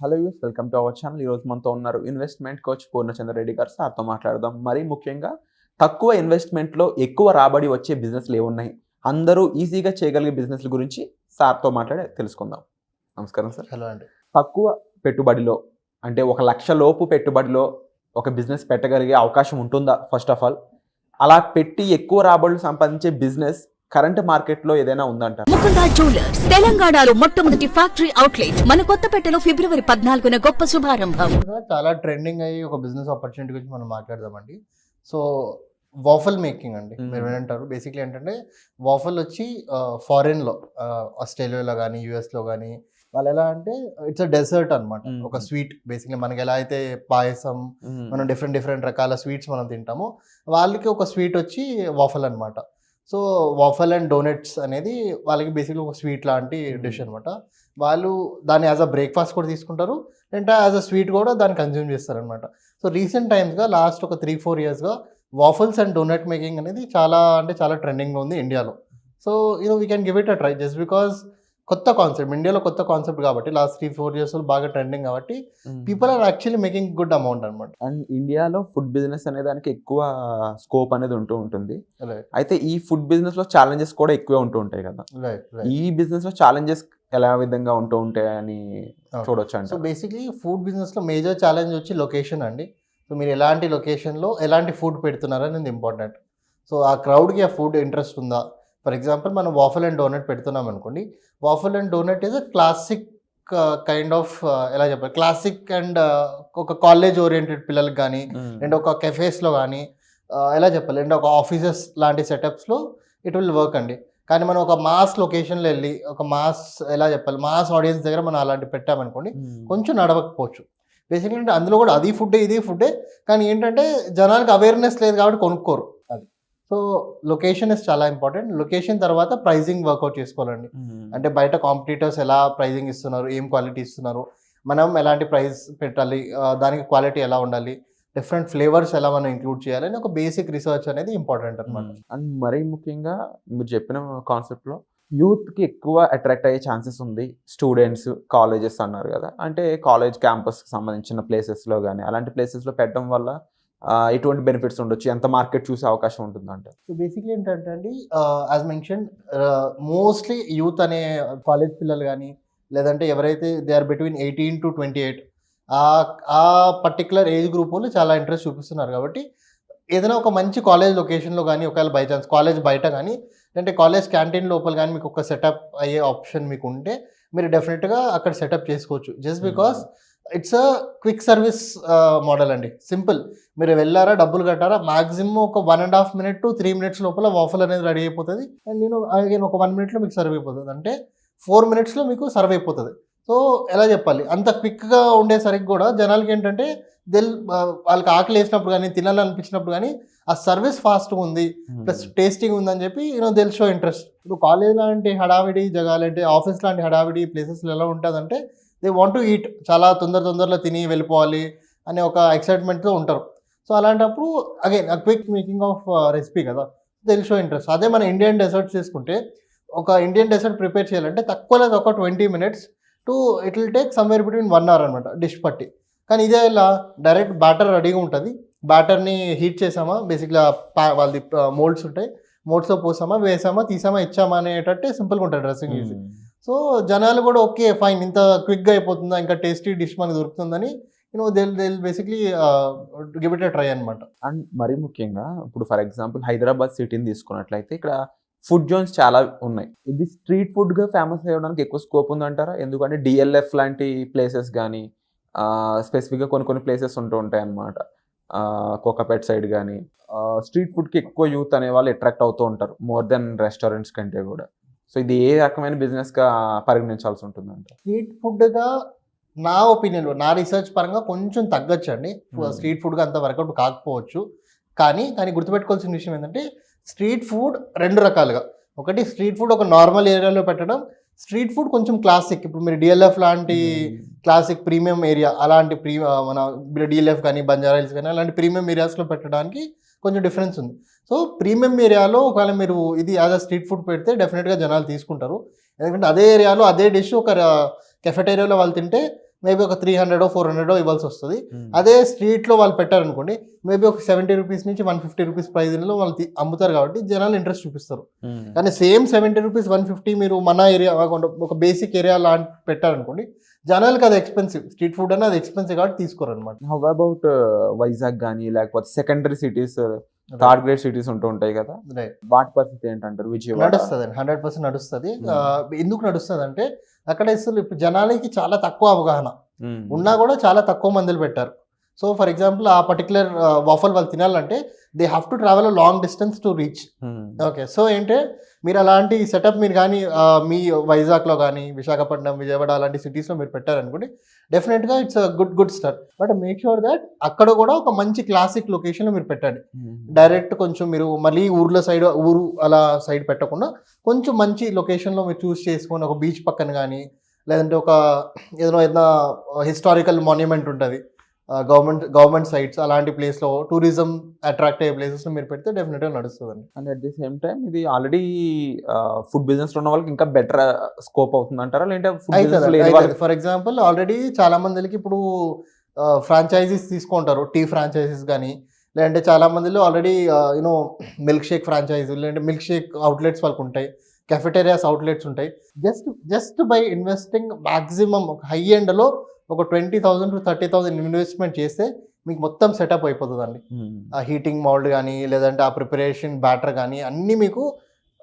Hello use welcome to our channel. ఈరోజు మనతో ఉన్నారు ఇన్వెస్ట్మెంట్ కోచ్ పూర్ణచంద్ర రెడ్డి గారు. సార్తో మాట్లాడదాం. మరీ ముఖ్యంగా తక్కువ ఇన్వెస్ట్మెంట్లో ఎక్కువ రాబడి వచ్చే బిజినెస్లు ఏమున్నాయి, అందరూ ఈజీగా చేయగలిగే బిజినెస్ల గురించి సార్తో మాట్లాడి తెలుసుకుందాం. నమస్కారం సార్. హలో అండి. తక్కువ పెట్టుబడిలో అంటే 1,00,000 లోపు పెట్టుబడిలో ఒక బిజినెస్ పెట్టగలిగే అవకాశం ఉంటుందా? ఫస్ట్ ఆఫ్ ఆల్, అలా పెట్టి ఎక్కువ రాబడులు సంపాదించే బిజినెస్ కరెంట్ మార్కెట్ లో ఏదైనా ఉందంటారు? ముకుంద జ్యువెలర్స్ తెలంగాణలో మొట్టమొదటి ఫ్యాక్టరీ అవుట్లెట్ మన కొత్తపేటలో ఫిబ్రవరి 14న గొప్ప శుభారంభం. చాలా ట్రెండింగ్ అయ్యి ఒక బిజినెస్ ఆపర్చునిటీ గురించి మనం మాట్లాడదామండి. సో వాఫల్ మేకింగ్ అండి, మీరు వింటారు. బేసిక్లీ ఏంటంటే వాఫల్ వచ్చి ఫారిన్లో ఆస్ట్రేలియాలో కానీ యూఎస్లో కానీ వాళ్ళు ఎలా అంటే ఇట్స్ అ డెజర్ట్ అనమాట. ఒక స్వీట్ బేసిక్లీ మనకి ఎలా అయితే పాయసం, మనం డిఫరెంట్ రకాల స్వీట్స్ మనం తింటామో వాళ్ళకి ఒక స్వీట్ వచ్చి వాఫల్ అనమాట. సో వాఫల్ అండ్ డోనట్స్ అనేది వాళ్ళకి బేసిక్లీ ఒక స్వీట్ లాంటి డిష్ అనమాట. వాళ్ళు దాన్ని యాజ్ అ బ్రేక్ఫాస్ట్ కూడా తీసుకుంటారు, అంటే యాజ్ అ స్వీట్ కూడా దాన్ని కన్జ్యూమ్ చేస్తారనమాట. సో రీసెంట్ టైమ్స్గా లాస్ట్ ఒక 3-4 ఇయర్స్గా వాఫల్స్ అండ్ డోనట్ మేకింగ్ అనేది చాలా ట్రెండింగ్లో ఉంది ఇండియాలో. So we can give it a try just because కొత్త కాన్సెప్ట్, ఇండియాలో కొత్త కాన్సెప్ట్ కాబట్టి లాస్ట్ 3-4 ఇయర్స్ బాగా ట్రెండింగ్ కాబట్టి people are actually making good amount అనమాట. అండ్ ఇండియాలో ఫుడ్ బిజినెస్ అనే దానికి ఎక్కువ స్కోప్ అనేది ఉంటుంది. అయితే ఈ ఫుడ్ బిజినెస్ లో ఛాలెంజెస్ కూడా ఎక్కువే ఉంటూ ఉంటాయి కదా. ఈ బిజినెస్ లో ఛాలెంజెస్ ఎలా విధంగా ఉంటూ ఉంటాయని చూడొచ్చు అంటే? సో బేసిక్లీ ఫుడ్ బిజినెస్ లో మేజర్ ఛాలెంజ్ వచ్చి లొకేషన్ అండి. సో మీరు ఎలాంటి లొకేషన్లో ఎలాంటి ఫుడ్ పెడుతున్నారు అనేది ఇంపార్టెంట్. సో ఆ క్రౌడ్కి ఆ ఫుడ్ ఇంట్రెస్ట్ ఉందా? ఫర్ ఎగ్జాంపుల్ మనం వాఫల్ అండ్ డోనట్ పెడుతున్నాం అనుకోండి. Waffle and donut is a classic kind of ఎలా చెప్పాలి, క్లాసిక్ అండ్ ఒక కాలేజ్ ఓరియంటెడ్ పిల్లలకి కానీ అండ్ ఒక కెఫేస్లో కానీ ఎలా చెప్పాలి, అండ్ ఒక ఆఫీసెస్ లాంటి సెటప్స్లో ఇట్ విల్ వర్క్ అండి. కానీ మనం ఒక మాస్ లొకేషన్లో వెళ్ళి ఒక మాస్ ఎలా చెప్పాలి, మాస్ ఆడియన్స్ దగ్గర మనం అలాంటి పెట్టామనుకోండి కొంచెం నడవకపోవచ్చు. బేసిక్లీ అంటే అందులో కూడా అది ఫుడ్డే ఇది ఫుడ్డే, కానీ ఏంటంటే జనానికి అవేర్నెస్ లేదు కాబట్టి కొనుక్కోరు అది. సో లొకేషన్ ఇస్ చాలా ఇంపార్టెంట్. లొకేషన్ తర్వాత ప్రైజింగ్ వర్కౌట్ చేసుకోవాలండి. అంటే బయట కాంపిటీటర్స్ ఎలా ప్రైజింగ్ ఇస్తున్నారు, ఏం క్వాలిటీ ఇస్తున్నారు, మనం ఎలాంటి ప్రైస్ పెట్టాలి, దానికి క్వాలిటీ ఎలా ఉండాలి, డిఫరెంట్ ఫ్లేవర్స్ ఎలా మనం ఇంక్లూడ్ చేయాలి అని ఒక బేసిక్ రీసెర్చ్ అనేది ఇంపార్టెంట్ అనమాట. అండ్ మరీ ముఖ్యంగా మీరు చెప్పిన కాన్సెప్ట్లో యూత్కి ఎక్కువ అట్రాక్ట్ అయ్యే ఛాన్సెస్ ఉంది. స్టూడెంట్స్, కాలేజెస్ అన్నారు కదా, అంటే కాలేజ్ క్యాంపస్కి సంబంధించిన ప్లేసెస్లో కానీ అలాంటి ప్లేసెస్లో పెట్టడం వల్ల ఎటువంటి బెనిఫిట్స్ ఉండొచ్చు, ఎంత మార్కెట్ చూసే అవకాశం ఉంటుందంటే? సో బేసిక్లీ ఏంటంటే అండి, యాజ్ మెన్షన్ మోస్ట్లీ యూత్ అనే కాలేజ్ పిల్లలు కానీ లేదంటే ఎవరైతే దే ఆర్ బిట్వీన్ 18 to 28 ఆ పర్టికులర్ ఏజ్ గ్రూప్ వాళ్ళు చాలా ఇంట్రెస్ట్ చూపిస్తున్నారు. కాబట్టి ఏదైనా ఒక మంచి కాలేజ్ లొకేషన్లో కానీ, ఒకవేళ బై ఛాన్స్ కాలేజ్ బయట కానీ అంటే కాలేజ్ క్యాంటీన్ లోపల కానీ మీకు ఒక సెటప్ అయ్యే ఆప్షన్ మీకు ఉంటే మీరు డెఫినెట్గా అక్కడ సెటప్ చేసుకోవచ్చు. Just because it's a quick service model అండి. సింపుల్, మీరు వెళ్ళారా, డబ్బులు కట్టారా, మాక్సిమం ఒక 1.5 minutes to 3 minutes లోపల వాఫల్ అనేది రెడీ అయిపోతుంది. అండ్ అగైన్ ఒక 1 minute మీకు సర్వ్ అయిపోతుంది, అంటే 4 minutes మీకు సర్వ్ అయిపోతుంది. సో ఎలా చెప్పాలి, అంత క్విక్గా ఉండేసరికి కూడా జనాలకి ఏంటంటే వాళ్ళకి ఆకలి వేసినప్పుడు కానీ తినాలనిపించినప్పుడు కానీ ఆ సర్వీస్ ఫాస్ట్గా ఉంది ప్లస్ టేస్టింగ్ ఉందని చెప్పి దెల్ షో ఇంట్రెస్ట్. ఇప్పుడు కాలేజ్ లాంటి హడావిడి జగాలంటే, ఆఫీస్ లాంటి హడావిడి ప్లేసెస్లో ఎలా ఉంటుందంటే దే వాంట్ టు ఈట్, చాలా తొందరలో తిని వెళ్ళిపోవాలి అనే ఒక ఎక్సైట్మెంట్తో ఉంటారు. సో అలాంటప్పుడు again quick making of recipe కదా, దెల్ షో ఇంట్రెస్ట్. అదే మన ఇండియన్ డెసర్ట్స్ తీసుకుంటే ఒక ఇండియన్ డెసర్ట్ ప్రిపేర్ చేయాలంటే తక్కువలో ఒక 20 minutes to it will take somewhere between 1 hour అనమాట డిష్ పట్టి. కానీ ఇదే ఇలా డైరెక్ట్ బ్యాటర్ రెడీగా ఉంటుంది, బ్యాటర్ని హీట్ చేసామా, బేసిక్గా వాళ్ళది మోల్డ్స్ ఉంటాయి, మోల్డ్స్లో పోసామా, వేసామా, తీసామా, ఇచ్చామా అనేటట్టే సింపుల్గా ఉంటుంది డ్రెస్సింగ్ ఈజీ. సో జనాలు కూడా ఓకే ఫైన్, ఇంత క్విక్గా అయిపోతుందా, ఇంకా టేస్టీ డిష్ మనకు దొరుకుతుందని దిల్ basically give it a try అనమాట. అండ్ మరీ ముఖ్యంగా ఇప్పుడు ఫర్ ఎగ్జాంపుల్ హైదరాబాద్ సిటీని తీసుకున్నట్లయితే ఇక్కడ ఫుడ్ జోన్స్ చాలా ఉన్నాయి. ఇది స్ట్రీట్ ఫుడ్గా ఫేమస్ అయ్యడానికి ఎక్కువ స్కోప్ ఉందంటారా? ఎందుకంటే DLF లాంటి ప్లేసెస్ కానీ స్పెసిఫిక్గా కొన్ని ప్లేసెస్ ఉంటూ ఉంటాయి అన్నమాట. కోకాపేట్ సైడ్ కానీ స్ట్రీట్ ఫుడ్కి ఎక్కువ యూత్ అనే వాళ్ళు అట్రాక్ట్ అవుతూ ఉంటారు మోర్ దెన్ రెస్టారెంట్స్ కంటే కూడా. సో ఇది ఏ రకమైన బిజినెస్గా పరిగణించాల్సి ఉంటుందంట? స్ట్రీట్ ఫుడ్గా నా ఒపీనియన్లో, నా రీసెర్చ్ పరంగా కొంచెం తగ్గొచ్చు అండి. స్ట్రీట్ ఫుడ్గా అంత వర్కౌట్ కాకపోవచ్చు, కానీ గుర్తుపెట్టుకోవాల్సిన విషయం ఏంటంటే స్ట్రీట్ ఫుడ్ 2 రకాలుగా. ఒకటి స్ట్రీట్ ఫుడ్ ఒక నార్మల్ ఏరియాలో పెట్టడం, స్ట్రీట్ ఫుడ్ కొంచెం క్లాసిక్, ఇప్పుడు మీరు DLF లాంటి క్లాసిక్ ప్రీమియం ఏరియా అలాంటి మన DLF కానీ బంజారా హిల్స్ కానీ అలాంటి ప్రీమియం ఏరియాస్లో పెట్టడానికి కొంచెం డిఫరెన్స్ ఉంది. సో ప్రీమియం ఏరియాలో ఒకవేళ మీరు ఇది యాజ్ అ స్ట్రీట్ ఫుడ్ పెడితే డెఫినెట్గా జనాలు తీసుకుంటారు. ఎందుకంటే అదే ఏరియాలో అదే డిష్ ఒక కెఫెటేరియాలో వాళ్ళు తింటే మేబీ ఒక 300 400 ఇవ్వాల్సి వస్తుంది. అదే స్ట్రీట్లో వాళ్ళు పెట్టారనుకోండి మేబీ ఒక 70 రూపీస్ నుంచి 150 రూపీస్ ప్రైజ్లో వాళ్ళు అమ్ముతారు కాబట్టి జనాలు ఇంట్రెస్ట్ చూపిస్తారు. కానీ సేమ్ 70 రూపీస్ 150 మీరు మన ఏరియా ఒక బేసిక్ ఏరియా లాంటి పెట్టారనుకోండి జనాలకి అది ఎక్స్పెన్సివ్, స్ట్రీట్ ఫుడ్ అని అది ఎక్స్పెన్సివ్ కాబట్టి తీసుకోరు అనమాట. హౌ అబౌట్ వైజాగ్ కానీ లేకపోతే secondary cities, third grade cities ఉంటూ ఉంటాయి కదా, వాటి పరిస్థితి ఏంటంటారు? విజయవాడ నడుస్తుంది అండి, 100% నడుస్తుంది. ఎందుకు నడుస్తుంది అంటే అక్కడ అసలు ఇప్పుడు జనాలకి చాలా తక్కువ అవగాహన ఉన్నా కూడా చాలా తక్కువ మందులు పెట్టారు. సో ఫర్ ఎగ్జాంపుల్ ఆ పర్టికులర్ వాఫల్ వాళ్ళు తినాలంటే they have to travel a long distance to reach. Okay, so ఏంటంటే మీరు అలాంటి సెటప్ మీరు కానీ మీ వైజాగ్లో కానీ విశాఖపట్నం, విజయవాడ అలాంటి సిటీస్లో మీరు పెట్టారనుకోండి డెఫినెట్గా it's good start. But make sure that అక్కడ కూడా ఒక మంచి క్లాసిక్ లొకేషన్లో మీరు పెట్టండి. డైరెక్ట్ కొంచెం మీరు మళ్ళీ ఊరు అలా సైడ్ పెట్టకుండా కొంచెం మంచి లొకేషన్లో మీరు చూస్ చేసుకొని ఒక బీచ్ పక్కన కానీ లేదంటే ఒక ఏదైనా హిస్టారికల్ మాన్యుమెంట్ ఉంటుంది గవర్నమెంట్ సైట్స్ అలాంటి ప్లేస్లో టూరిజం అట్రాక్ట్ అయ్యే ప్లేసెస్లో మీరు పెడితే డెఫినెట్గా నడుస్తుందండి. And at the same time ఇది ఆల్రెడీ ఫుడ్ బిజినెస్ ఉన్న వాళ్ళకి ఇంకా బెటర్ స్కోప్ అవుతుంది అంటారా, లేదంటే ఫర్ ఎగ్జాంపుల్ ఆల్రెడీ చాలా మందికి ఇప్పుడు ఫ్రాంచైజీస్ తీసుకుంటారు, టీ ఫ్రాంచైజీస్ కానీ లేదంటే చాలా మందిలో already you know milk shake franchisee లేదంటే మిల్క్ షేక్ అవుట్లెట్స్ వాళ్ళకు ఉంటాయి, కెఫెటేరియాస్ అవుట్లెట్స్ ఉంటాయి. జస్ట్ బై ఇన్వెస్టింగ్ మ్యాక్సిమం ఒక హై ఎండ్లో ఒక 20,000 to 30,000 ఇన్వెస్ట్మెంట్ చేస్తే మీకు మొత్తం సెటప్ అయిపోతుందండి. ఆ హీటింగ్ మౌల్డ్ కానీ లేదంటే ఆ ప్రిపరేషన్ బ్యాటర్ కానీ అన్నీ మీకు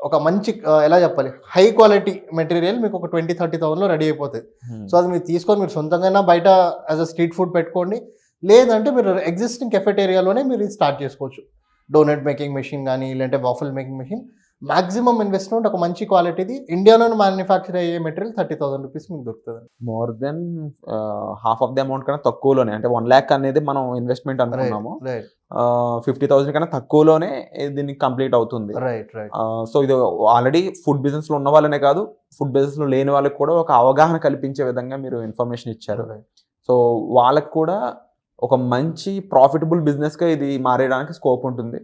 ఒక మంచి ఎలా చెప్పాలి హై క్వాలిటీ మెటీరియల్ మీకు ఒక 20-30,000లో రెడీ అయిపోతుంది. సో అది మీరు తీసుకొని మీరు సొంతంగా బయట యాజ్ అ స్ట్రీట్ ఫుడ్ పెట్టుకోండి, లేదంటే మీరు ఎగ్జిస్టింగ్ కెఫెటేరియాలోనే మీరు స్టార్ట్ చేసుకోవచ్చు. డోనట్ మేకింగ్ మెషిన్ కానీ లేదంటే waffle making machine maximum investment ఒక మంచి క్వాలిటీది ఇండియాలోనే మ్యానుఫ్యాక్చర్ అయ్యే మెటీరియల్ 30,000 రూపీస్ మీకు దొరుకుతుంది. More than half of the amount కన్నా తక్కువలోనే, అంటే 1 lakh అనేది మనం ఇన్వెస్ట్మెంట్ అనుకున్నాము, 50,000 కన్నా తక్కువలోనే దీనికి కంప్లీట్ అవుతుంది. సో ఇది ఆల్రెడీ ఫుడ్ బిజినెస్ లో ఉన్న వాళ్ళనే కాదు, ఫుడ్ బిజినెస్ లో లేని వాళ్ళకి కూడా ఒక అవగాహన కల్పించే విధంగా మీరు ఇన్ఫర్మేషన్ ఇచ్చారు. సో వాళ్ళకి కూడా ఒక మంచి ప్రాఫిటబుల్ బిజినెస్ గా ఇది మారేయడానికి స్కోప్ ఉంటుంది.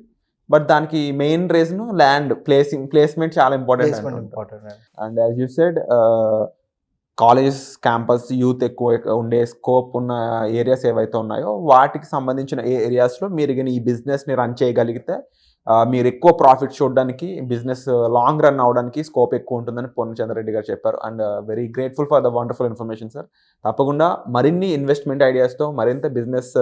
బట్ దానికి మెయిన్ రీజన్ ల్యాండ్ ప్లేస్మెంట్ చాలా important. And as you said college campus youth ఎక్కువ ఉండే స్కోప్ ఉన్న ఏరియాస్ ఏవైతే ఉన్నాయో వాటికి సంబంధించిన ఏరియాస్లో మీరు కానీ ఈ బిజినెస్ని రన్ చేయగలిగితే మీరు ఎక్కువ ప్రాఫిట్ చూడడానికి, బిజినెస్ లాంగ్ రన్ అవడానికి స్కోప్ ఎక్కువ ఉంటుందని పూర్ణచంద్రరెడ్డి గారు చెప్పారు. And very grateful for the wonderful information sir. తప్పకుండా మరిన్ని ఇన్వెస్ట్మెంట్ ఐడియాస్తో మరింత బిజినెస్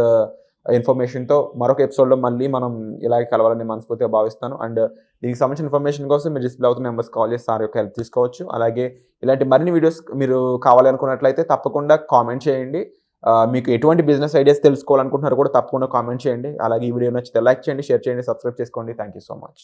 ఇన్ఫర్మేషన్తో మరొక ఎపిసోడ్లో మళ్ళీ మనం ఇలాగే కలవాలని మనస్ఫూర్తిగా భావిస్తాను. అండ్ దీనికి సంబంధించిన ఇన్ఫర్మేషన్ కోసం మీరు డిస్ప్లే అవుతున్న నెంబర్స్ కాల్ చేసి సార్ యొక్క హెల్ప్ తీసుకోవచ్చు. అలాగే ఇలాంటి మరిన్ని వీడియోస్ మీరు కావాలనుకున్నట్లయితే తప్పకుండా కామెంట్ చేయండి. మీకు ఎటువంటి బిజినెస్ ఐడియాస్ తెలుసుకోవాలనుకుంటున్నారో కూడా తప్పకుండా కామెంట్ చేయండి. అలాగే ఈ వీడియో నచ్చితే లైక్ చేయండి, షేర్ చేయండి, సబ్స్క్రైబ్ చేసుకోండి. Thank you so much.